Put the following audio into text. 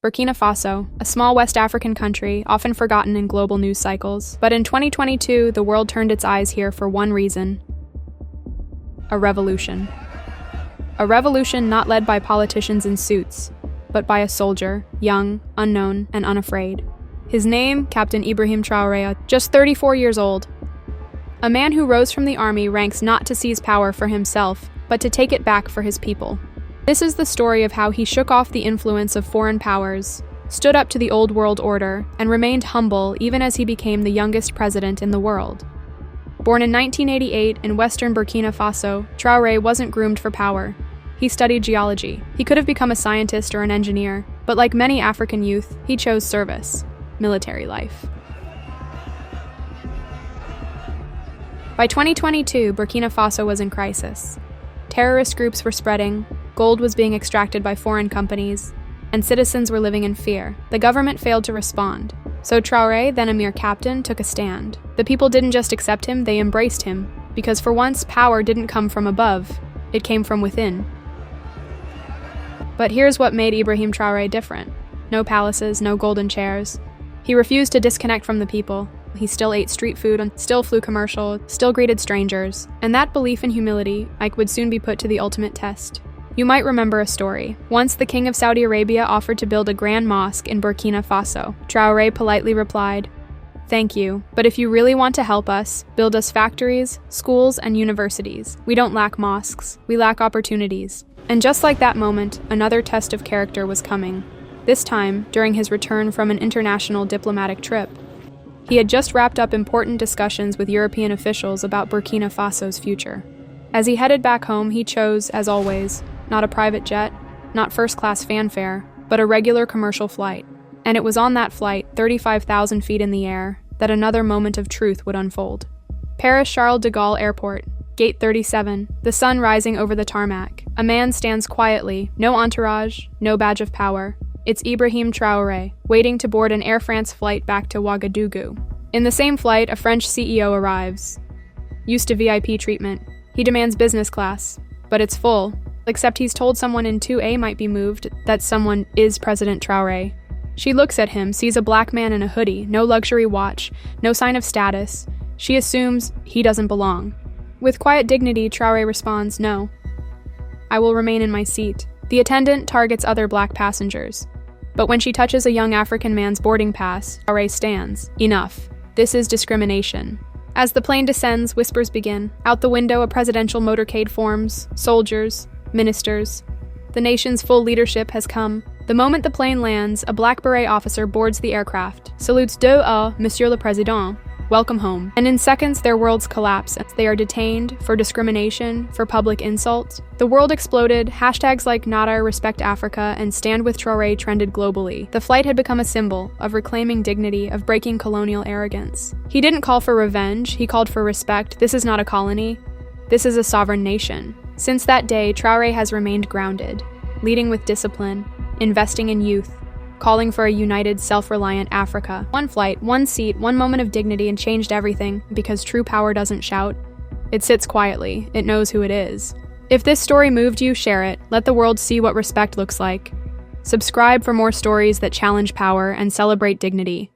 Burkina Faso, a small West African country, often forgotten in global news cycles. But in 2022, the world turned its eyes here for one reason: a revolution. A revolution not led by politicians in suits, but by a soldier, young, unknown, and unafraid. His name, Captain Ibrahim Traoré, just 34 years old. A man who rose from the army ranks not to seize power for himself, but to take it back for his people. This is the story of how he shook off the influence of foreign powers, stood up to the old world order, and remained humble even as he became the youngest president in the world. Born in 1988 in western Burkina Faso, Traoré wasn't groomed for power. He studied geology. He could have become a scientist or an engineer, but like many African youth, he chose service, military life. By 2022, Burkina Faso was in crisis. Terrorist groups were spreading, gold was being extracted by foreign companies, and citizens were living in fear. The government failed to respond. So Traoré, then a mere captain, took a stand. The people didn't just accept him, they embraced him, because for once, power didn't come from above, it came from within. But here's what made Ibrahim Traoré different. No palaces, no golden chairs. He refused to disconnect from the people. He still ate street food and still flew commercial, still greeted strangers. And that belief and humility, would soon be put to the ultimate test. You might remember a story. Once the king of Saudi Arabia offered to build a grand mosque in Burkina Faso. Traoré politely replied, "Thank you, but if you really want to help us, build us factories, schools, and universities. We don't lack mosques, we lack opportunities." And just like that moment, another test of character was coming. This time, during his return from an international diplomatic trip. He had just wrapped up important discussions with European officials about Burkina Faso's future. As he headed back home, he chose, as always, not a private jet, not first-class fanfare, but a regular commercial flight. And it was on that flight, 35,000 feet in the air, that another moment of truth would unfold. Paris Charles de Gaulle Airport, Gate 37, the sun rising over the tarmac. A man stands quietly, no entourage, no badge of power. It's Ibrahim Traoré, waiting to board an Air France flight back to Ouagadougou. In the same flight, a French CEO arrives. Used to VIP treatment, he demands business class, but it's full, except he's told someone in 2A might be moved, that someone is President Traoré. She looks at him, sees a black man in a hoodie, no luxury watch, no sign of status. She assumes he doesn't belong. With quiet dignity, Traoré responds, "No. I will remain in my seat." The attendant targets other black passengers. But when she touches a young African man's boarding pass, Traoré stands. Enough. This is discrimination. As the plane descends, whispers begin. Out the window, a presidential motorcade forms. Soldiers, ministers. The nation's full leadership has come. The moment the plane lands, a black beret officer boards the aircraft, salutes "Deux a Monsieur le Président," welcome home. And in seconds, their worlds collapse. They are detained for discrimination, for public insult. The world exploded, hashtags like Nada Respect Africa and Stand with Traoré trended globally. The flight had become a symbol of reclaiming dignity, of breaking colonial arrogance. He didn't call for revenge, he called for respect. This is not a colony. This is a sovereign nation. Since that day, Traoré has remained grounded, leading with discipline, investing in youth, calling for a united, self-reliant Africa. One flight, one seat, one moment of dignity, and changed everything, because true power doesn't shout. It sits quietly. It knows who it is. If this story moved you, share it. Let the world see what respect looks like. Subscribe for more stories that challenge power and celebrate dignity.